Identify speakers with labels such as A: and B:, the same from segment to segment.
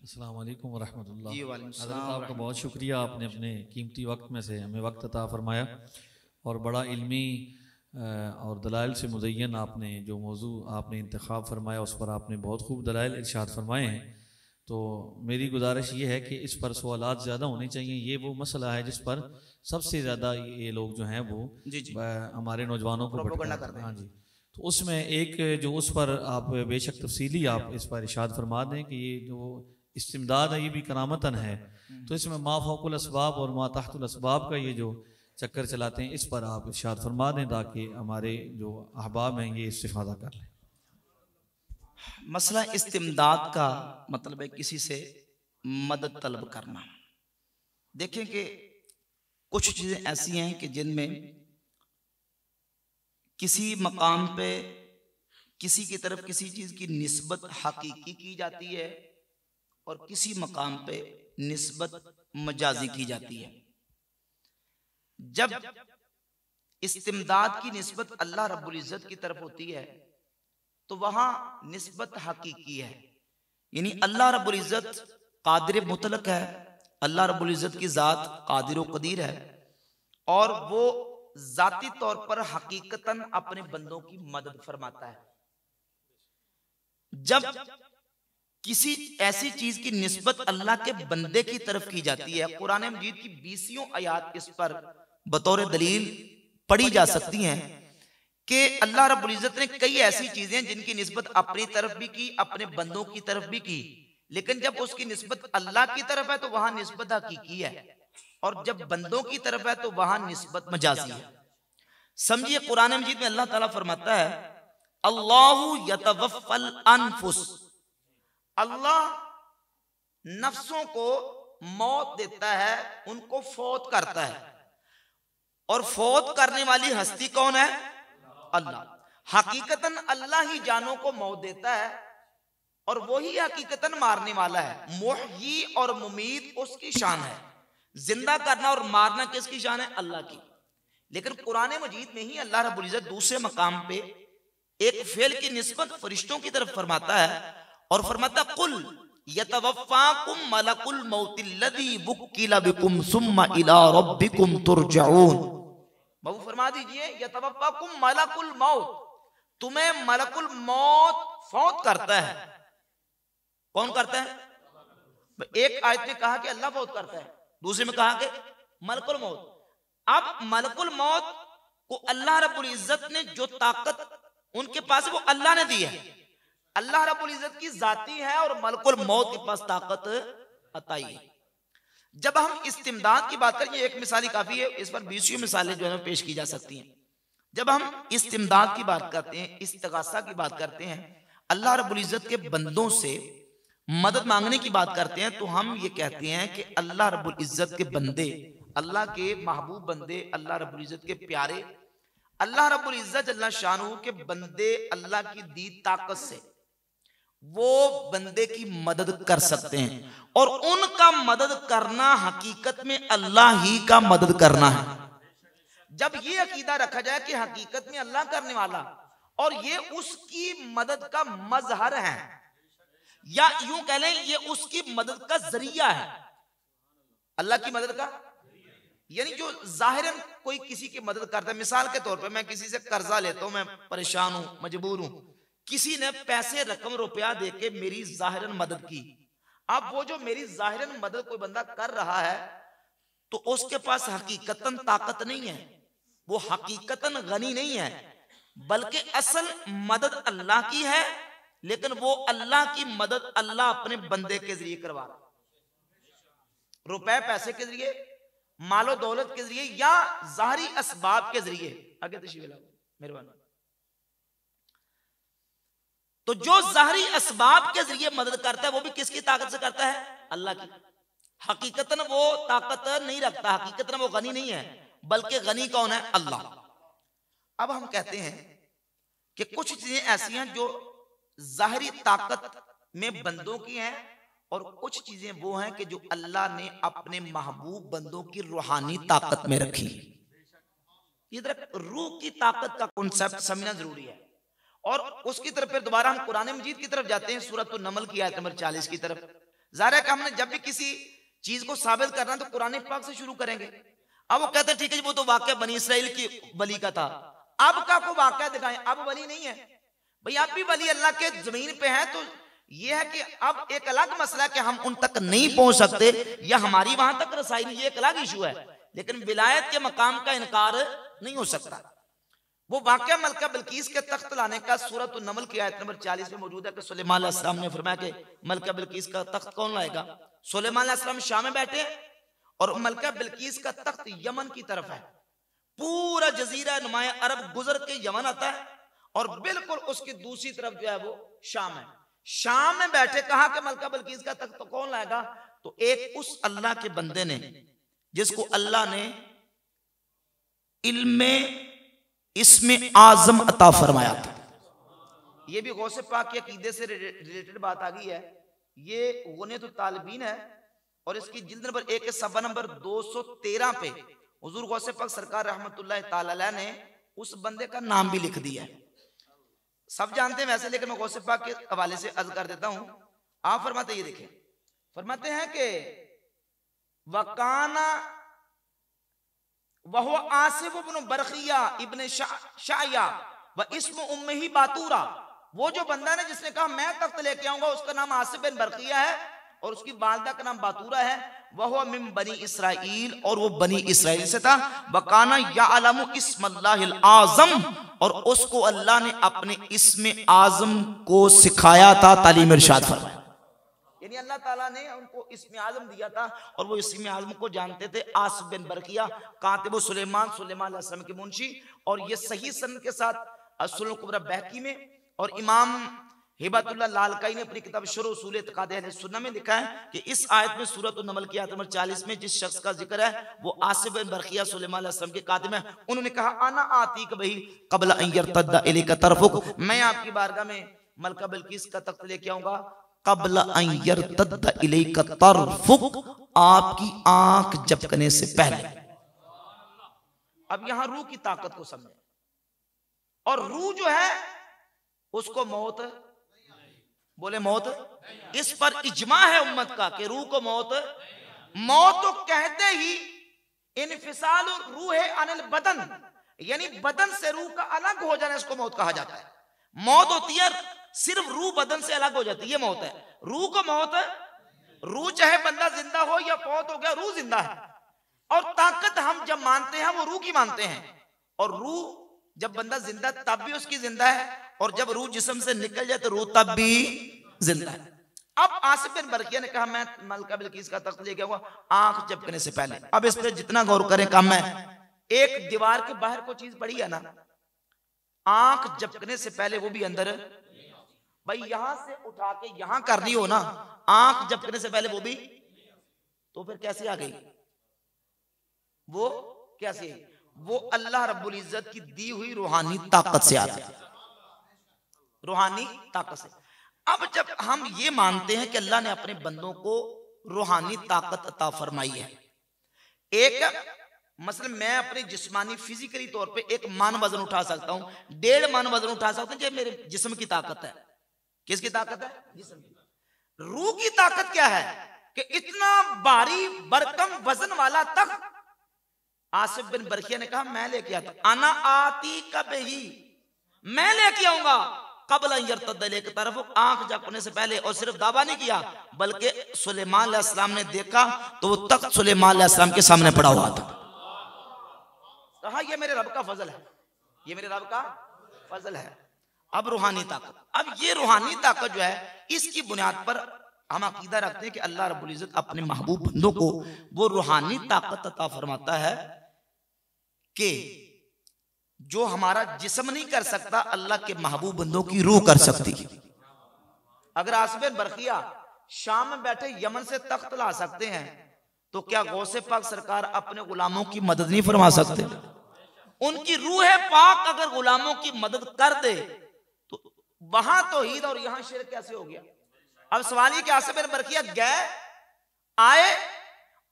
A: अस्सलाम वालेकुम वरहमतुल्लाह।
B: जी वालेकुम
A: हज़रत
B: सलाम
A: आपका बहुत
B: वरहमतुल्लाह।
A: शुक्रिया, आपने अपने कीमती वक्त में से हमें वक्त अता फरमाया और बड़ा इल्मी और दलाइल से मुज़य्यन आपने जो मौजू आपने इंतखाब फरमाया उस पर आपने बहुत खूब दलाइल इरशाद फरमाए हैं। तो मेरी गुजारिश ये है कि इस पर सवालात ज़्यादा होने चाहिए। ये वो मसला है जिस पर सबसे ज़्यादा ये लोग जो हैं वो
B: जी जी
A: हमारे नौजवानों को
B: प्रोपोगंडा
A: भटकाते
B: करते
A: हैं। हाँ
B: हैं।
A: जी। तो उसमें एक जो उस पर आप बेशक तफसीली आप इस पर इरशाद फरमा दें कि ये जो इस्तिमदाद है ये भी करामतन है। तो इसमें मा फौकुल असबाब और मा तहतुल असबाब का ये जो चक्कर चलाते हैं इस पर आप इरशाद फरमा दें ताकि हमारे जो अहबाब हैं ये इस्तिफादा कर लें।
B: मसला इस्तिमदाद का मतलब है किसी से मदद तलब करना। देखें कि कुछ चीजें ऐसी हैं कि जिनमें किसी मकाम पे किसी की तरफ किसी चीज की निस्बत हकीकी की जाती है और किसी मकाम पे निस्बत मजाजी की जाती है। जब इस्तिमदाद की निस्बत अल्लाह रब्बुल इज्जत की तरफ होती है तो वहां निस्बत हकीकी है, यानी अल्लाह रब्बुल इज्जत कादिर मुतलक है, अल्लाह रब्बुल इज्जत की जात कादिर व कदीर है और वो जाती तौर पर हकीकतन अपने बंदों की मदद फरमाता है। जब किसी ऐसी चीज की निस्बत अल्लाह के बंदे की तरफ की जाती है, कुरान मजीद की 20 आयात इस पर बतौर दलील पढ़ी जा सकती हैं कि अल्लाह रब्बुल इज्जत ने कई ऐसी चीजें जिनकी निस्बत अपनी तरफ भी की, अपने बंदों की तरफ भी की, लेकिन जब उसकी निस्बत अल्लाह की तरफ है तो वहां निस्बत हकीकी है और जब बंदों की तरफ है तो वहां निस्बत मजाजी है। समझिए कुरान मजीद में अल्लाह ताला फरमाता है अल्लाहु यतवफ़्फ़ल अनफुस, अल्लाह नफ्सों को मौत देता है, उनको फौत करता है। और फौत करने वाली हस्ती कौन है? अल्लाह। हकीकतन अल्लाह ही जानों को मौत देता है और वही हकीकतन मारने वाला है। मुहयी और मुमीत उसकी शान है, जिंदा करना और मारना किसकी शान है? अल्लाह की। लेकिन कुरान मजीद में ही अल्लाह रब्बुल इज्जत दूसरे मकाम पे एक फेल की निस्बत फरिश्तों की तरफ फरमाता है और फरमाता कुल यतवफ़्फ़ाकुम मलकुल मौतिल्लज़ी वुक्किला बिकुम सुम्मा इला रब्बिकुम तुरजऊन। बाबू फरमा दीजिए यतवफ़्फ़ाकुम मलकुल मौत, तुम्हें मलकुल मौत फौत करता है। कौन करता है? एक आयत में कहा कि अल्लाह फौत करता है, दूसरे में कहा कि मलकुल मौत। अब मलकुल मौत को अल्लाह रब्बुल इज्जत ने जो ताकत उनके पास है वो अल्लाह ने दी है, अल्लाह रब्बुल इज्जत की जाती है और मलकुल मौत के पास ताकत अताई है। जब हम इस्तिमदाद की बात करें, एक मिसाल ही काफी है, इस पर 20 मिसालें जो है पेश की जा सकती हैं। जब हम इस्तिमदाद की बात करते हैं, इस्तिगासा की बात करते हैं, अल्लाह रब्बुल इज्जत के बंदों से मदद मांगने की बात करते हैं, तो हम ये कहते हैं कि अल्लाह रब्बुल इज्जत के बंदे, अल्लाह के महबूब बंदे, अल्लाह रब्बुल इज्जत के प्यारे, अल्लाह रब्बुल इज्जत जल्ला शानहू के बंदे अल्लाह की दी ताकत से वो बंदे की मदद कर सकते हैं और उनका मदद करना हकीकत में अल्लाह ही का मदद करना है। जब ये अकीदा रखा जाए कि हकीकत में अल्लाह करने वाला और ये उसकी मदद का मजहर है, या यूं कह लें ये उसकी मदद का जरिया है, अल्लाह की मदद का, यानी जो जाहिरन कोई किसी की मदद करता है। मिसाल के तौर पे मैं किसी से कर्जा लेता हूं, मैं परेशान हूं, मजबूर हूं, किसी ने पैसे रकम रुपया देके मेरी जाहिरन मदद की। अब वो जो मेरी जाहिरन मदद कोई बंदा कर रहा है तो उसके पास हकीकतन ताकत नहीं है, वो हकीकतन गनी नहीं है, बल्कि असल मदद अल्लाह की है, लेकिन वो अल्लाह की मदद अल्लाह अपने बंदे के जरिए करवा रहा है। रुपए पैसे के जरिए, मालो दौलत के जरिए या जाहरी असबाब के जरिए। आगे तशरीफ लाओ मेहरबानी। तो जो जाहरी असबाब के जरिए मदद करता है वो भी किसकी ताकत से करता है? अल्लाह की। हकीकतन वो ताकत नहीं रखता, हकीकतन वो गनी नहीं है, बल्कि गनी कौन है? अल्लाह। अब हम कहते हैं कि कुछ चीजें ऐसी हैं जो जाहरी ताकत में बंदों की हैं और कुछ चीजें वो हैं कि जो अल्लाह ने अपने महबूब बंदों की रूहानी ताकत में रखी। इधर रूह की ताकत का कॉन्सेप्ट समझना जरूरी है। और उसकी तरफ फिर दोबारा हम कुरान मजीद की तरफ जाते हैं, सूरत नमल की आयत नंबर 40 की तरफ, ज़ाहिर है कि हमने जब भी किसी चीज को साबित करना तो कुरान पाक से शुरू करेंगे। अब वो कहते हैं ठीक है जी वो तो वाकया बनी इसराइल की वली का था, अब का को वाकया दिखाएं, अब वली नहीं है भाई, अब भी वली अल्लाह के जमीन पे है। तो ये है कि अब एक अलग मसला कि हम उन तक नहीं पहुंच सकते या हमारी वहां तक रसाई नहीं, ये एक अलग इशू है, लेकिन विलायत के मकाम का इनकार नहीं हो सकता। वो वाकया मलका बिल्कीस के तख्त लाने का सूरत नमल की आयत नंबर 40 में मौजूद है कि सुलेमान अलैहिस्सलाम ने फरमाया कि मलका बिल्कीस का तख्त कौन लाएगा। सुलेमान अलैहिस्सलाम शाम में बैठे और मलका बिल्कीस का तख्त यमन की तरफ है, पूरा जजीरा नुमाया अरब गुजर के यमन आता है और बिल्कुल उसकी दूसरी तरफ जो है वो शाम है। शाम में बैठे कहा कि मलका बिल्कीस का तख्त तो कौन लाएगा, तो एक उस अल्लाह के बंदे ने जिसको अल्लाह ने इल्मे इसमें आजम अता फरमाया था। ये भी गौसे पाक के अकीदे से रिलेटेड बात आ गई है। ये गुनियत तालिबीन है और इसकी जिल्द नंबर 1 के सफ़ा नंबर 213 पे हुजूर गौसे पाक सरकार रहमतुल्लाह ताला अलैह ने उस बंदे का नाम भी लिख दिया है। सब जानते हैं वैसे, लेकिन मैं गौसे पाक के हवाले से अर्ज कर देता हूं। आप फरमाते, ये देखें, फरमाते हैं कि वकाना वह आसिफ इब्न बरखिया इब्न शाया व इस्म उम्मिही बातूरा, वो जो बंदा ने जिसने कहा मैं तख्त लेके आऊंगा उसका नाम आसिफ बिन बरखिया है और उसकी वालिदा का नाम बातूरा है। वह मिन बनी इसराइल, और वो बनी इसराइल से था। वकाना यालमु इस्मल्लाहिल आज़म, और उसको अल्लाह ने अपने इस्म आज़म को सिखाया था, तालीम इरशाद फरमाया। यानी अल्लाह ताला ने उनको इस्म आज़म दिया था और वो इस्म आज़म को जानते थे। आसिफ बिन बरकिया कातिब सुलेमान अलैहिस्सलाम के मुंशी, और ये सही सन के साथ असुल कुबरा बहकी में और इमाम हिबतुल्लाह लालकाई ने अपनी किताब शुरू उसूल इत्काद अहले सुन्नह में लिखा है कि इस आयत में सूरत नमल की आयत नंबर 40 में जिस शख्स का जिक्र है वो आसिफ बिन बरखिया सुलेमान अलैहिस्सलाम के कातिब हैं। उन्होंने कहा आना आतीक बही क़ब्ल अन यरतद्दा इलैका तरफुक, मैं आपकी बारगाह में मलका बिल्कीस का तख्त लेके आऊंगा क़ब्ल अन यरतद्दा इलैका तरफुक, आपकी आंख झपकने से पहले। अब यहां रूह की ताकत को समझे, और रूह जो है उसको मौत, बोले मौत, इस पर इजमा है उम्मत का कि रूह को मौत तो कहते ही इनफिसाल रूह अनिल बदन, यानी बदन से रूह का अलग हो जाना, इसको मौत कहा जाता है। मौत होती है सिर्फ रूह बदन से अलग हो जाती है, ये मौत है। रूह को मौत, रूह चाहे बंदा जिंदा हो या फौत हो गया, रूह जिंदा है। और ताकत हम जब मानते हैं वो रूह की मानते हैं, और रूह जब बंदा जिंदा तब भी उसकी जिंदा है, और जब रूह जिस्म से निकल जाए तो रूह तब भी जिंदा है। अब आसिफ बिन बरकिया ने कहा मैं मलका बिल्कीस का तख्त लेके आऊंगा आंख झपकने से पहले। अब इस पे जितना गौर करें कम है। एक दीवार के बाहर कोई चीज पड़ी है ना, आंख झपकने से पहले वो भी अंदर, भाई यहां से उठा के यहां करनी हो ना, आंख झपकने से पहले वो भी, तो फिर कैसे आ गई वो, कैसे? वो अल्लाह रब्बुल इज्जत की दी हुई रूहानी ताकत से आती है, रूहानी ताकत से। अब जब हम ये मानते हैं कि अल्लाह ने अपने बंदों को रूहानी ताकत अता फरमाई है, एक मतलब मैं अपने जिस्मानी फिजिकली तौर पे एक मान वजन उठा सकता हूं, 1.5 मान वजन उठा सकता हूं, ये मेरे जिस्म की ताकत है। किसकी ताकत है? जिस्म की। रूह की ताकत क्या है कि इतना भारी बरकम वजन वाला तख्त आसिफ बिन बरखिया ने कहा मैं लेके आता, आना आती कब ही, मैं लेके आऊंगा क़ब्ल अन यरतद्दा इलैका तरफुक, आंख झपकने से पहले। और सिर्फ दावा नहीं किया बल्कि सुलेमान अलैहिस्सलाम ने देखा तो वो तख्त सुलेमान अलैहिस्सलाम के सामने पड़ा हुआ था। कहा ये मेरे रब का फजल है, ये मेरे रब का फजल है। अब रूहानी ताकत, अब ये रूहानी ताकत जो है इसकी बुनियाद पर हम अकीदा रखते हैं कि अल्लाह रब्बुल इज्जत अपने महबूब बंदों को वो रूहानी ताकत अता फरमाता है कि जो हमारा जिस्म नहीं कर सकता अल्लाह के महबूब बंदों की रूह कर सकती है। अगर आसिफ बिन बरखिया शाम में बैठे यमन से तख्त ला सकते हैं तो क्या गौसे पाक सरकार अपने गुलामों की मदद नहीं फरमा सकते? उनकी रूह पाक अगर गुलामों की मदद कर दे तो वहां तौहीद और यहां शिर्क कैसे हो गया? अब सवाल ये कि आसिफ बिन बरखिया गए आए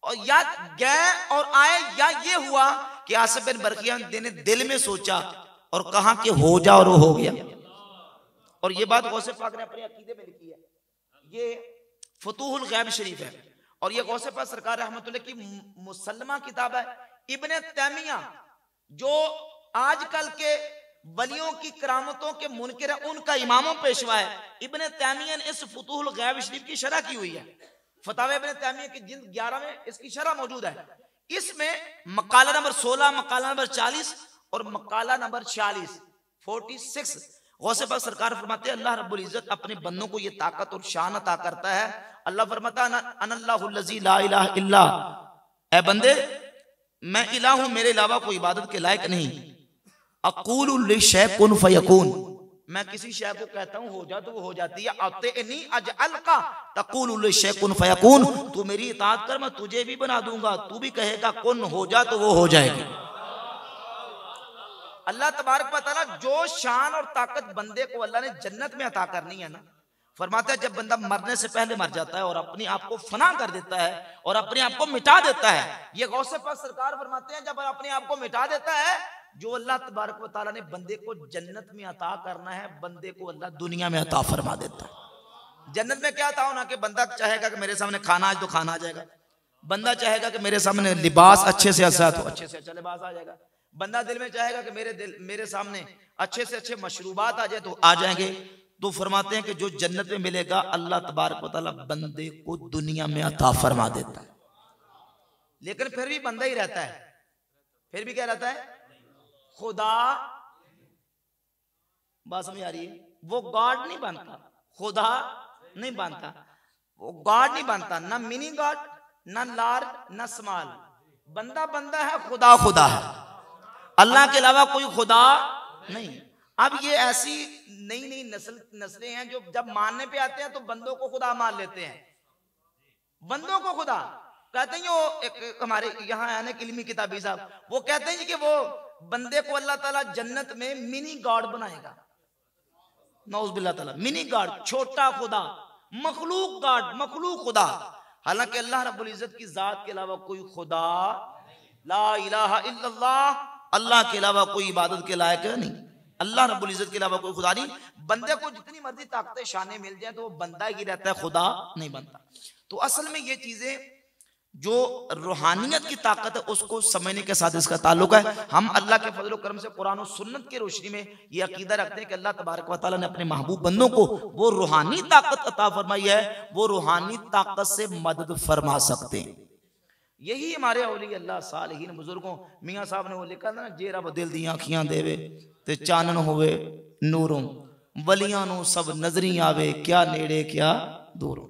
B: और या गए और आए, या ये हुआ कि आसिफ बिन बरखिया ने दिल में सोचा और कहा कि हो जा और हो गया। और ये बात गौसे पाक ने अपने अकीदे में लिखी है। ये फतूहुल गैब शरीफ है। और ये गौसे पाक सरकार रहमतुल्लाह की मुसल्लमा किताब है। इब्ने तैमिया जो आजकल के वलियों की करामतों के मुनकिर है, उनका इमामों पेशवा है, इब्ने तैमिया ने इस फतूहुल गैब शरीफ की शरह की हुई है। फतावा इब्ने तैमिया की जिल्द 11 में इसकी शरह मौजूद है। इसमें मकाला नंबर 16, मकाला नंबर 40 और मकाला नंबर 46 गौसे पाक सरकार फरमाते हैं अल्लाह रब्बुल इज्जत अपने बंदों को ये ताकत और शान अता करता है। अल्लाह फरमाता है अनल्लाहुल लज़ी ला इलाहा इल्ला, ऐ बंदे मैं इलाह हूं, मेरे अलावा कोई इबादत के लायक नहीं। अक़ूलु लिशै कुन फयकून, मैं किसी शय को कहता हूं हो जा तो वो हो जाती है। अतइनी अजअल का तक़ूलु लिशै कुन फयकून, तू मेरी इताअत कर मैं तुझे भी बना दूंगा, तू भी कहेगा कुन हो जा तो वो हो जाएगी। अल्लाह तबारक व तआला जो शान और ताकत बंदे को अल्लाह ने जन्नत में अता करनी है ना, फरमाता है जब बंदा मरने से पहले मर जाता है और अपने आप को फना कर देता है और अपने आप को मिटा देता है, ये गौसे पाक सरकार फरमाते हैं जब अपने आप को मिटा देता है, जो अल्लाह तबारक व तआला ने बंदे को जन्नत में अता करना है, बंदे को अल्लाह दुनिया में अता फरमा देता है। जन्नत में क्या अता होना कि बंदा चाहेगा कि मेरे सामने खाना आज तो खाना आ जाएगा, बंदा चाहेगा कि मेरे सामने लिबास अच्छे से अच्छा तो अच्छे से अच्छा लिबास आ जाएगा, बंदा दिल में चाहेगा कि मेरे सामने अच्छे से अच्छे मशरूबात आ जाए तो आ जाएंगे। तो फरमाते हैं कि जो जन्नत में मिलेगा अल्लाह तबारक व तआला बंदे को दुनिया में अता फरमा देता है। लेकिन फिर भी बंदा ही रहता है, फिर भी क्या रहता है, खुदा। बात समझ आ रही है? वो गॉड नहीं बनता, खुदा नहीं बनता, वो गॉड नहीं बनता, ना मिनी गॉड ना लार्ज ना स्मॉल, बंदा बंदा है, खुदा खुदा है, अल्लाह के अलावा कोई खुदा नहीं। अब ये ऐसी नई नई नस्लें हैं जो जब मानने पे आते हैं तो बंदों को खुदा मान लेते हैं, बंदों को खुदा कहते हैं। वो एक हमारे यहाँ आने के इल्मी किताबी साहब वो कहते हैं कि वो बंदे को अल्लाह ताला जन्नत में मिनी गॉड बनाएगा, नौज़ बिल्लाह ताला, मिनी गॉड, छोटा खुदा, मखलूक गॉड, मखलूक खुदा। हालांकि अल्लाह रब्बुल इज्जत की जात के अलावा कोई खुदा, ला इलाहा इल्लल्लाह, अल्लाह के अलावा कोई इबादत के लायक नहीं, अल्लाह रब्बुल इज्जत के अलावा कोई खुदा नहीं। बंदे को जितनी मर्जी ताकतें शाने मिल जाए तो वो बंदा ही रहता है, खुदा नहीं बनता। तो असल में ये चीजें जो रूहानियत की ताकत है उसको समझने के साथ इसका ताल्लुक है। हम अल्लाह के फजल करम से कुरान और सुन्नत की रोशनी में ये अकीदा रखते हैं कि अल्लाह तबारक व तआला ने अपने महबूब बंदों को वो रूहानी ताकत अता फरमाई है, वो रूहानी ताकत से मदद फरमा सकते हैं। यही हमारे औलिया अल्लाह सालिहीन बुजुर्गों, मियाँ साहब ने वो लिखा था ना, जे रब दिल दी आँखियां देवे ते चानन होवे नूरों, वलियां नू सब नजरी आवे, क्या नेड़े क्या दूरों।